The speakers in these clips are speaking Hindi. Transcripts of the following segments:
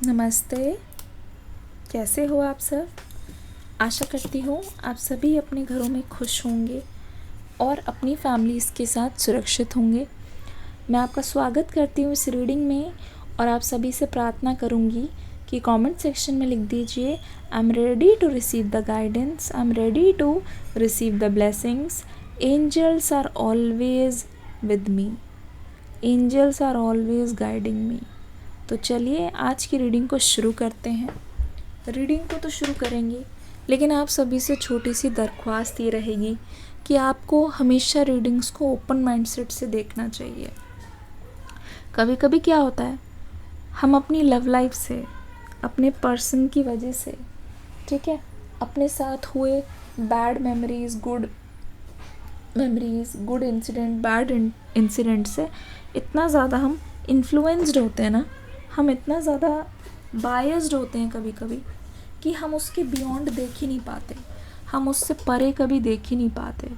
नमस्ते। कैसे हो आप सब? आशा करती हूँ आप सभी अपने घरों में खुश होंगे और अपनी फैमिलीज़ के साथ सुरक्षित होंगे। मैं आपका स्वागत करती हूँ इस रीडिंग में और आप सभी से प्रार्थना करूँगी कि कमेंट सेक्शन में लिख दीजिए, I am ready to receive the guidance, I am ready to receive the blessings, angels are always with me, angels are always guiding me. तो चलिए आज की रीडिंग को शुरू करते हैं। रीडिंग को तो शुरू करेंगे, लेकिन आप सभी से छोटी सी दरख्वास्त ये रहेगी कि आपको हमेशा रीडिंग्स को ओपन माइंडसेट से देखना चाहिए। कभी कभी क्या होता है, हम अपनी लव लाइफ से, अपने पर्सन की वजह से, ठीक है, अपने साथ हुए bad memories, good incident, bad incident से इतना ज़्यादा हम इन्फ्लुएंस्ड होते हैं ना, हम इतना ज़्यादा बायस्ड होते हैं कभी कभी कि हम उसके बियॉन्ड देख ही नहीं पाते, हम उससे परे कभी देख ही नहीं पाते।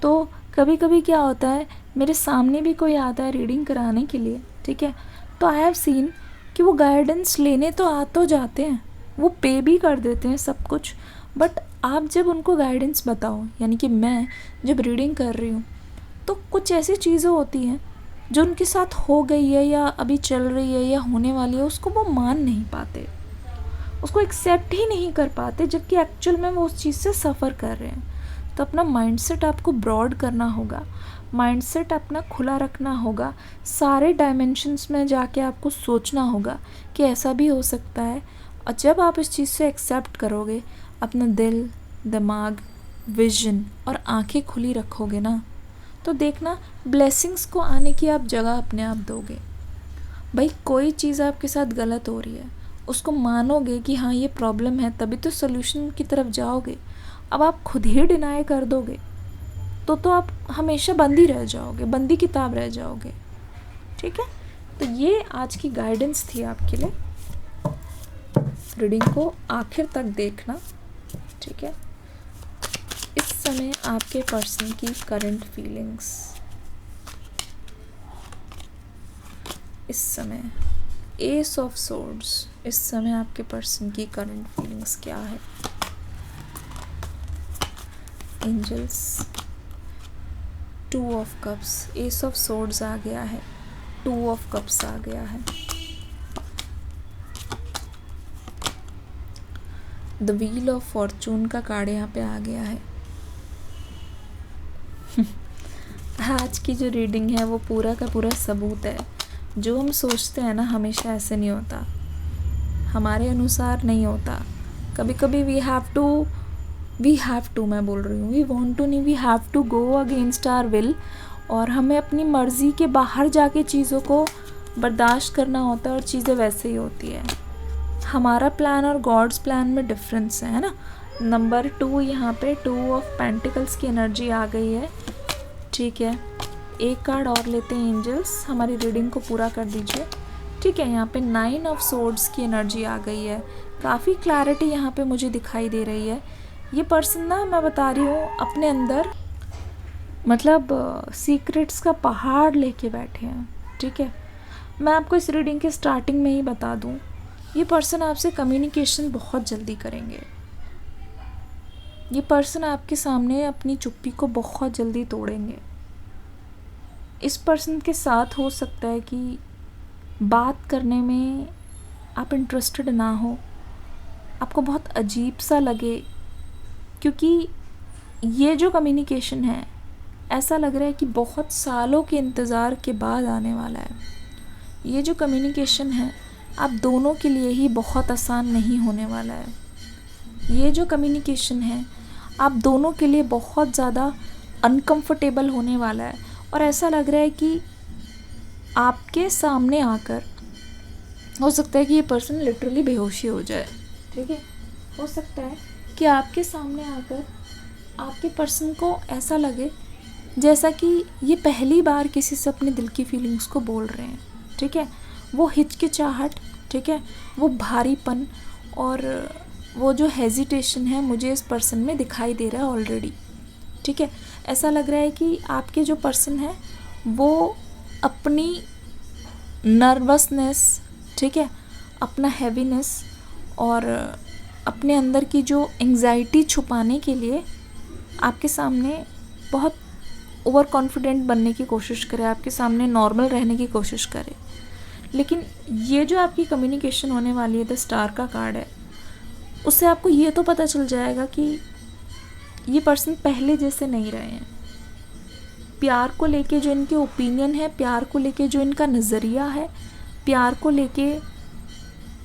तो कभी कभी क्या होता है, मेरे सामने भी कोई आता है रीडिंग कराने के लिए, ठीक है, तो आई हैव सीन कि वो गाइडेंस लेने तो आ तो जाते हैं, वो पे भी कर देते हैं सब कुछ, बट आप जब उनको गाइडेंस बताओ, यानी कि मैं जब रीडिंग कर रही हूँ तो कुछ ऐसी चीज़ें होती हैं जो उनके साथ हो गई है या अभी चल रही है या होने वाली है, उसको वो मान नहीं पाते, उसको एक्सेप्ट ही नहीं कर पाते, जबकि एक्चुअल में वो उस चीज़ से सफ़र कर रहे हैं। तो अपना माइंडसेट आपको ब्रॉड करना होगा, माइंडसेट अपना खुला रखना होगा, सारे डायमेंशंस में जाके आपको सोचना होगा कि ऐसा भी हो सकता है। और जब आप इस चीज़ से एक्सेप्ट करोगे, अपना दिल, दिमाग, विजन और आंखें खुली रखोगे ना, तो देखना ब्लेसिंग्स को आने की आप जगह अपने आप दोगे। भाई कोई चीज़ आपके साथ गलत हो रही है, उसको मानोगे कि हाँ ये प्रॉब्लम है, तभी तो सोल्यूशन की तरफ जाओगे। अब आप खुद ही डिनाई कर दोगे तो आप हमेशा बंदी रह जाओगे, बंदी किताब रह जाओगे, ठीक है। तो ये आज की गाइडेंस थी आपके लिए। रीडिंग को आखिर तक देखना, ठीक है। इस समय आपके पर्सन की करंट फीलिंग्स, इस समय एस ऑफ सोर्ड्स, इस समय आपके पर्सन की करंट फीलिंग्स क्या है। Angels, two of cups, ace of swords आ गया है, टू ऑफ कप्स आ गया है, द व्हील ऑफ फॉर्चून का कार्ड यहाँ पे आ गया है। आज की जो रीडिंग है वो पूरा का पूरा सबूत है, जो हम सोचते हैं ना हमेशा ऐसे नहीं होता, हमारे अनुसार नहीं होता। कभी कभी वी हैव टू मैं बोल रही हूँ, वी वांट टू नहीं, we have to go against our will, और हमें अपनी मर्ज़ी के बाहर जाके चीज़ों को बर्दाश्त करना होता है और चीज़ें वैसे ही होती है। हमारा प्लान और गॉड्स प्लान में डिफरेंस है ना। नंबर 2 यहाँ पे टू ऑफ पेंटिकल्स की एनर्जी आ गई है, ठीक है। एक कार्ड और लेते हैं एंजल्स, हमारी रीडिंग को पूरा कर दीजिए, ठीक है। यहाँ पे 9 ऑफ सोर्ड्स की एनर्जी आ गई है, काफ़ी क्लैरिटी यहाँ पे मुझे दिखाई दे रही है। ये पर्सन ना, मैं बता रही हूँ, अपने अंदर मतलब सीक्रेट्स का पहाड़ लेके बैठे हैं, ठीक है। मैं आपको इस रीडिंग के स्टार्टिंग में ही बता दूँ, ये पर्सन आपसे कम्युनिकेशन बहुत जल्दी करेंगे। ये पर्सन आपके सामने अपनी चुप्पी को बहुत जल्दी तोड़ेंगे। इस पर्सन के साथ हो सकता है कि बात करने में आप इंटरेस्टेड ना हो, आपको बहुत अजीब सा लगे, क्योंकि ये जो कम्युनिकेशन है ऐसा लग रहा है कि बहुत सालों के इंतज़ार के बाद आने वाला है। ये जो कम्युनिकेशन है आप दोनों के लिए ही बहुत आसान नहीं होने वाला है। ये जो कम्युनिकेशन है आप दोनों के लिए बहुत ज़्यादा अनकंफर्टेबल होने वाला है, और ऐसा लग रहा है कि आपके सामने आकर हो सकता है कि ये पर्सन लिटरली बेहोशी हो जाए, ठीक है। हो सकता है कि आपके सामने आकर आपके पर्सन को ऐसा लगे जैसा कि ये पहली बार किसी से अपने दिल की फीलिंग्स को बोल रहे हैं, ठीक है। वो हिचकिचाहट, ठीक है, वो भारीपन और वो जो हेजिटेशन है मुझे इस पर्सन में दिखाई दे रहा है ऑलरेडी, ठीक है। ऐसा लग रहा है कि आपके जो पर्सन है वो अपनी नर्वसनेस, ठीक है, अपना हैवीनेस और अपने अंदर की जो एंग्जाइटी छुपाने के लिए आपके सामने बहुत ओवर कॉन्फिडेंट बनने की कोशिश करे, आपके सामने नॉर्मल रहने की कोशिश करे। लेकिन ये जो आपकी कम्युनिकेशन होने वाली है, द स्टार का कार्ड है, उससे आपको ये तो पता चल जाएगा कि ये पर्सन पहले जैसे नहीं रहे हैं। प्यार को लेके जो इनके ओपिनियन है, प्यार को लेके जो इनका नज़रिया है, प्यार को लेके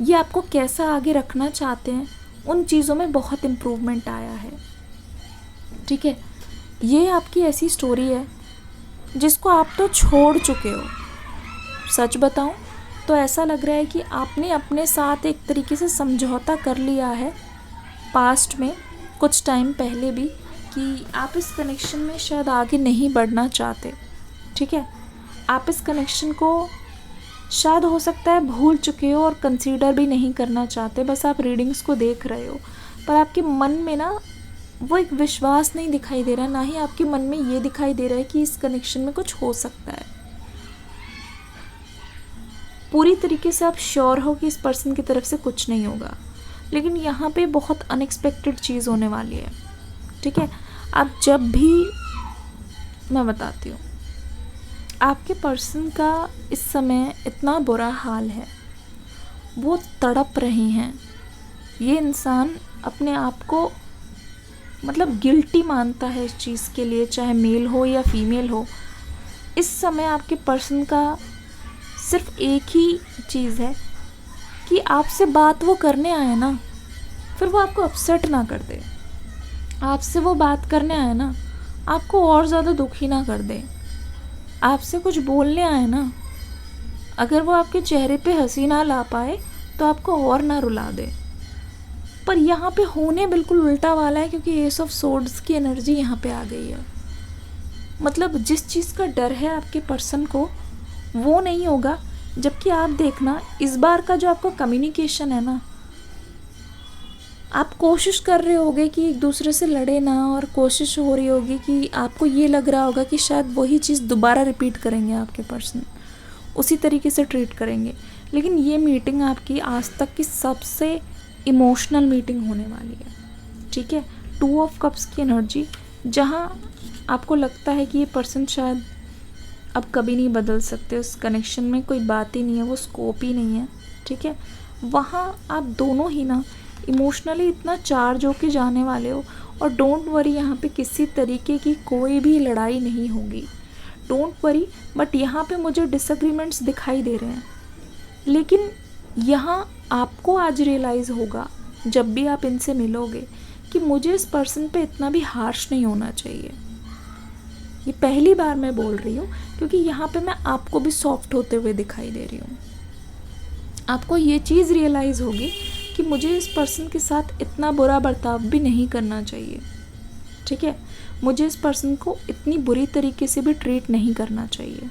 ये आपको कैसा आगे रखना चाहते हैं, उन चीज़ों में बहुत इम्प्रूवमेंट आया है। ठीक है, ये आपकी ऐसी स्टोरी है जिसको आप तो छोड़ चुके हो। सच बताऊं तो ऐसा लग रहा है कि आपने अपने साथ एक तरीके से समझौता कर लिया है पास्ट में, कुछ टाइम पहले भी, कि आप इस कनेक्शन में शायद आगे नहीं बढ़ना चाहते। ठीक है, आप इस कनेक्शन को शायद हो सकता है भूल चुके हो और कंसीडर भी नहीं करना चाहते, बस आप रीडिंग्स को देख रहे हो, पर आपके मन में ना वो एक विश्वास नहीं दिखाई दे रहा, ना ही आपके मन में ये दिखाई दे रहा है कि इस कनेक्शन में कुछ हो सकता है। पूरी तरीके से आप श्योर हो कि इस पर्सन की तरफ से कुछ नहीं होगा, लेकिन यहाँ पे बहुत अनएक्सपेक्टेड चीज़ होने वाली है। ठीक है, आप जब भी, मैं बताती हूँ, आपके पर्सन का इस समय इतना बुरा हाल है, वो तड़प रहे हैं। ये इंसान अपने आप को मतलब गिल्टी मानता है इस चीज़ के लिए, चाहे मेल हो या फीमेल हो। इस समय आपके पर्सन का सिर्फ एक ही चीज़ है कि आपसे बात वो करने आए ना, फिर वो आपको अपसेट ना कर दे। आपसे वो बात करने आए ना, आपको और ज़्यादा दुखी ना कर दे। आपसे कुछ बोलने आए ना, अगर वो आपके चेहरे पे हंसी ना ला पाए तो आपको और ना रुला दे। पर यहाँ पे होने बिल्कुल उल्टा वाला है, क्योंकि एस ऑफ सोर्ड्स की एनर्जी यहाँ पे आ गई है। मतलब जिस चीज़ का डर है आपके पर्सन को, वो नहीं होगा। जबकि आप देखना, इस बार का जो आपका कम्युनिकेशन है ना, आप कोशिश कर रहे होगे कि एक दूसरे से लड़े ना, और कोशिश हो रही होगी कि आपको ये लग रहा होगा कि शायद वही चीज़ दोबारा रिपीट करेंगे आपके पर्सन, उसी तरीके से ट्रीट करेंगे। लेकिन ये मीटिंग आपकी आज तक की सबसे इमोशनल मीटिंग होने वाली है। ठीक है, 2 ऑफ कप्स की एनर्जी, जहाँ आपको लगता है कि ये पर्सन शायद अब कभी नहीं बदल सकते, उस कनेक्शन में कोई बात ही नहीं है, वो स्कोप ही नहीं है। ठीक है, वहाँ आप दोनों ही ना इमोशनली इतना चार्ज होके जाने वाले हो। और डोंट वरी, यहाँ पे किसी तरीके की कोई भी लड़ाई नहीं होगी, डोंट वरी। बट यहाँ पे मुझे डिसएग्रीमेंट्स दिखाई दे रहे हैं, लेकिन यहाँ आपको आज रियलाइज़ होगा जब भी आप इनसे मिलोगे कि मुझे इस पर्सन पे इतना भी हार्श नहीं होना चाहिए। ये पहली बार मैं बोल रही हूँ, क्योंकि यहाँ पे मैं आपको भी सॉफ्ट होते हुए दिखाई दे रही हूँ। आपको ये चीज़ रियलाइज़ होगी कि मुझे इस पर्सन के साथ इतना बुरा बर्ताव भी नहीं करना चाहिए। ठीक है, मुझे इस पर्सन को इतनी बुरी तरीके से भी ट्रीट नहीं करना चाहिए।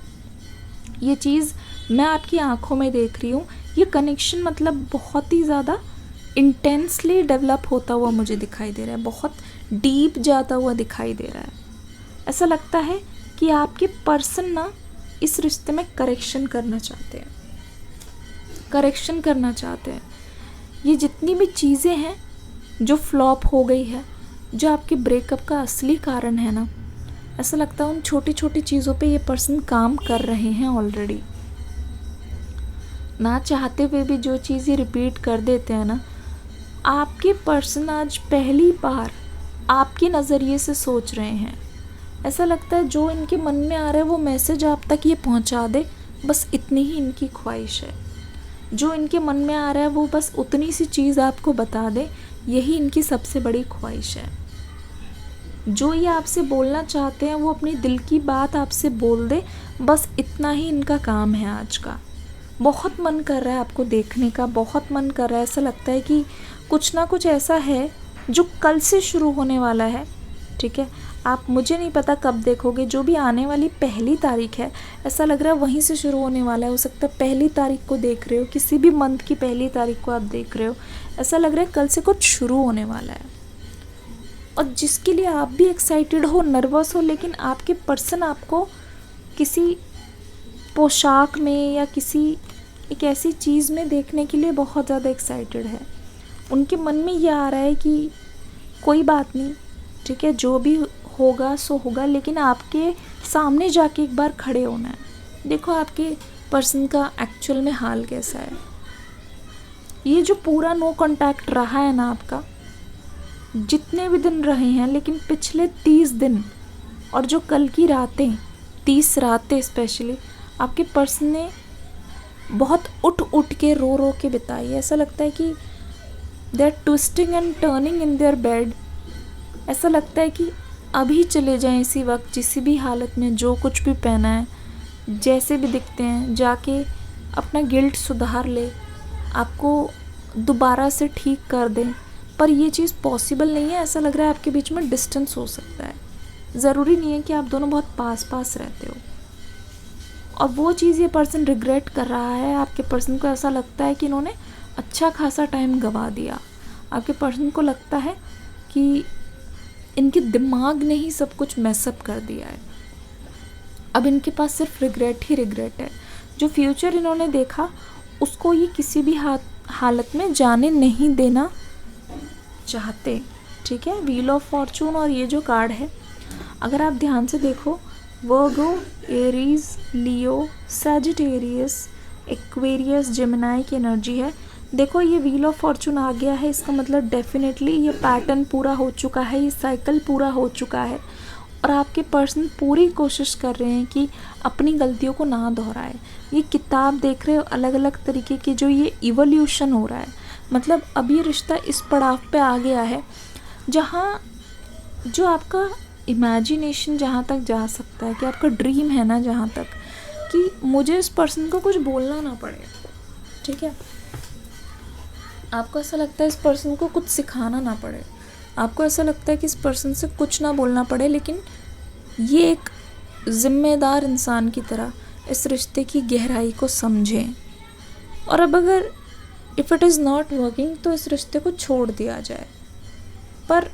ये चीज़ मैं आपकी आंखों में देख रही हूँ। ये कनेक्शन मतलब बहुत ही ज़्यादा इंटेंसली डेवलप होता हुआ मुझे दिखाई दे रहा है, बहुत डीप जाता हुआ दिखाई दे रहा है। ऐसा लगता है कि आपके पर्सन ना इस रिश्ते में करेक्शन करना चाहते हैं, करेक्शन करना चाहते हैं। ये जितनी भी चीज़ें हैं जो फ्लॉप हो गई है, जो आपके ब्रेकअप का असली कारण है ना, ऐसा लगता है उन छोटी छोटी चीज़ों पे ये पर्सन काम कर रहे हैं ऑलरेडी। ना चाहते हुए भी जो चीज़ ये रिपीट कर देते हैं ना, आपके पर्सन आज पहली बार आपके नज़रिए से सोच रहे हैं। ऐसा लगता है जो इनके मन में आ रहा है वो मैसेज आप तक ये पहुंचा दे, बस इतनी ही इनकी ख्वाहिश है। जो इनके मन में आ रहा है वो बस उतनी सी चीज़ आपको बता दे, यही इनकी सबसे बड़ी ख्वाहिश है। जो ये आपसे बोलना चाहते हैं वो अपनी दिल की बात आपसे बोल दे, बस इतना ही इनका काम है आज का। बहुत मन कर रहा है आपको देखने का, बहुत मन कर रहा है। ऐसा लगता है कि कुछ ना कुछ ऐसा है जो कल से शुरू होने वाला है। ठीक है, आप मुझे नहीं पता कब देखोगे, जो भी आने वाली 1 तारीख है, ऐसा लग रहा है वहीं से शुरू होने वाला है। हो सकता है 1 तारीख को देख रहे हो, किसी भी मंथ की 1 तारीख को आप देख रहे हो, ऐसा लग रहा है कल से कुछ शुरू होने वाला है। और जिसके लिए आप भी एक्साइटेड हो, नर्वस हो, लेकिन आपके पर्सन आपको किसी पोशाक में या किसी एक ऐसी चीज़ में देखने के लिए बहुत ज़्यादा एक्साइटेड है। उनके मन में ये आ रहा है कि कोई बात नहीं, ठीक है, जो भी होगा सो होगा, लेकिन आपके सामने जाके एक बार खड़े होना है। देखो आपके पर्सन का एक्चुअल में हाल कैसा है। ये जो पूरा नो कांटेक्ट रहा है ना आपका, जितने भी दिन रहे हैं, लेकिन पिछले 30 दिन और जो कल की रातें, 30 रातें स्पेशली, आपके पर्सन ने बहुत उठ उठ के रो रो के बिताई। ऐसा लगता है कि they are twisting and turning in their bed. ऐसा लगता है कि अभी चले जाएं इसी वक्त, जिस भी हालत में, जो कुछ भी पहना है, जैसे भी दिखते हैं, जाके अपना गिल्ट सुधार ले, आपको दोबारा से ठीक कर दें। पर ये चीज़ पॉसिबल नहीं है। ऐसा लग रहा है आपके बीच में डिस्टेंस हो सकता है। ज़रूरी नहीं है कि आप दोनों बहुत पास पास रहते हो। और वो चीज़ ये पर्सन रिग्रेट कर रहा है। आपके पर्सन को ऐसा लगता है कि इन्होंने अच्छा खासा टाइम गंवा दिया। आपके पर्सन को लगता है कि इनके दिमाग ने ही सब कुछ मैसअप कर दिया है। अब इनके पास सिर्फ रिग्रेट ही रिग्रेट है। जो फ्यूचर इन्होंने देखा उसको ये किसी भी हालत में जाने नहीं देना चाहते, ठीक है। व्हील ऑफ फॉर्चून और ये जो कार्ड है, अगर आप ध्यान से देखो, वर्गो, एरीज, लियो, सैजिटेरियस, एक्वेरियस, जेमिनाई की एनर्जी है। देखो ये व्हील ऑफ फॉर्चून आ गया है, इसका मतलब डेफिनेटली ये पैटर्न पूरा हो चुका है, ये साइकिल पूरा हो चुका है। और आपके पर्सन पूरी कोशिश कर रहे हैं कि अपनी गलतियों को ना दोहराए। ये किताब देख रहे हो, अलग अलग तरीके की जो ये इवोल्यूशन हो रहा है, मतलब अब ये रिश्ता इस पड़ाव पे आ गया है जहाँ जो आपका इमेजिनेशन जहाँ तक जा सकता है, कि आपका ड्रीम है ना जहाँ तक, कि मुझे इस पर्सन को कुछ बोलना ना पड़े, ठीक है। आपको ऐसा लगता है इस पर्सन को कुछ सिखाना ना पड़े, आपको ऐसा लगता है कि इस पर्सन से कुछ ना बोलना पड़े, लेकिन ये एक ज़िम्मेदार इंसान की तरह इस रिश्ते की गहराई को समझें। और अब अगर if it is not working तो इस रिश्ते को छोड़ दिया जाए। पर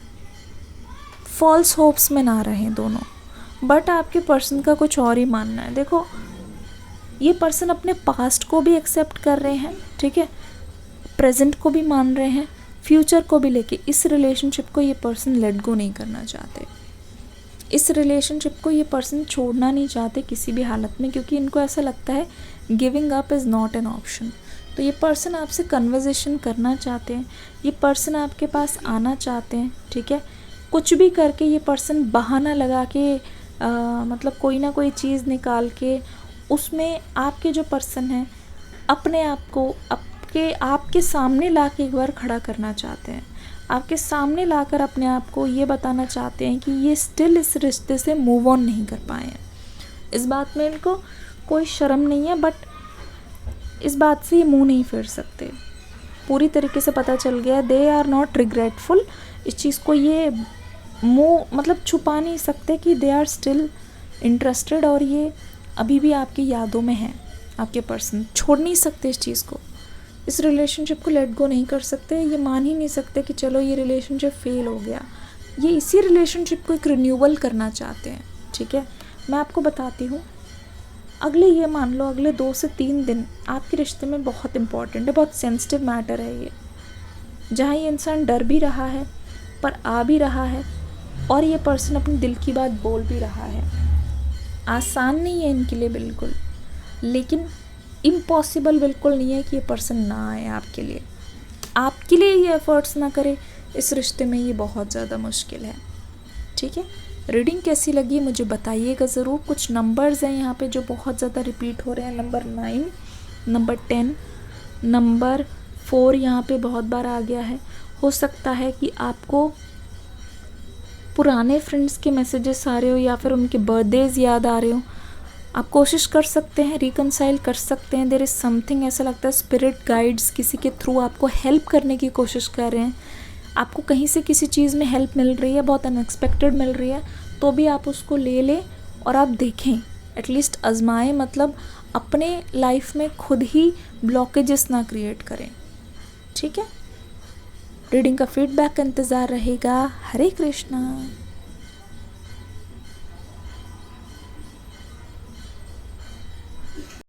फॉल्स होप्स में ना रहें दोनों। बट आपके पर्सन का कुछ और ही मानना है। देखो ये पर्सन अपने पास्ट को भी एक्सेप्ट कर रहे हैं, ठीक है, प्रेजेंट को भी मान रहे हैं, फ्यूचर को भी लेके इस रिलेशनशिप को ये पर्सन लेट गो नहीं करना चाहते। इस रिलेशनशिप को ये पर्सन छोड़ना नहीं चाहते किसी भी हालत में, क्योंकि इनको ऐसा लगता है giving up is not an option. तो ये पर्सन आपसे कन्वर्सेशन करना चाहते हैं, ये पर्सन आपके पास आना चाहते हैं, ठीक है। कुछ भी करके ये पर्सन बहाना लगा के मतलब कोई ना कोई चीज़ निकाल के उसमें आपके जो पर्सन है अपने आप को आपके सामने ला के एक बार खड़ा करना चाहते हैं। आपके सामने लाकर अपने आप को ये बताना चाहते हैं कि ये स्टिल इस रिश्ते से मूव ऑन नहीं कर पाए हैं। इस बात में इनको कोई शर्म नहीं है, बट इस बात से ये मुंह नहीं फेर सकते। पूरी तरीके से पता चल गया है, दे आर नॉट रिग्रेटफुल। इस चीज़ को ये मुंह मतलब छुपा नहीं सकते कि दे आर स्टिल इंटरेस्टेड, और ये अभी भी आपकी यादों में है। आपके पर्सन छोड़ नहीं सकते इस चीज़ को, इस रिलेशनशिप को लेट गो नहीं कर सकते। ये मान ही नहीं सकते कि चलो ये रिलेशनशिप फेल हो गया। ये इसी रिलेशनशिप को एक रिन्यूअल करना चाहते हैं, ठीक है। मैं आपको बताती हूँ, अगले ये मान लो अगले 2 से 3 दिन आपके रिश्ते में बहुत इम्पॉर्टेंट है, बहुत सेंसिटिव मैटर है ये, जहाँ ये इंसान डर भी रहा है पर आ भी रहा है, और ये पर्सन अपने दिल की बात बोल भी रहा है। आसान नहीं है इनके लिए बिल्कुल, लेकिन इम्पॉसिबल बिल्कुल नहीं है कि ये पर्सन ना आए आपके लिए। आपके लिए ये एफर्ट्स ना करे इस रिश्ते में, ये बहुत ज़्यादा मुश्किल है, ठीक है। रीडिंग कैसी लगी मुझे बताइएगा ज़रूर। कुछ नंबर्स हैं यहाँ पे जो बहुत ज़्यादा रिपीट हो रहे हैं, नंबर 9, नंबर 10, नंबर 4 यहाँ पे बहुत बार आ गया है। हो सकता है कि आपको पुराने फ्रेंड्स के मैसेजेस आ रहे हो या फिर उनके बर्थडेज याद आ रहे हो। आप कोशिश कर सकते हैं, रिकनसाइल कर सकते हैं। देयर इज़ समथिंग, ऐसा लगता है स्पिरिट गाइड्स किसी के थ्रू आपको हेल्प करने की कोशिश कर रहे हैं। आपको कहीं से किसी चीज़ में हेल्प मिल रही है, बहुत अनएक्सपेक्टेड मिल रही है, तो भी आप उसको ले लें और आप देखें, एटलीस्ट आजमाएं। मतलब अपने लाइफ में खुद ही ब्लॉकेजेस ना क्रिएट करें, ठीक है। रीडिंग का फीडबैक का इंतज़ार रहेगा। हरे कृष्णा।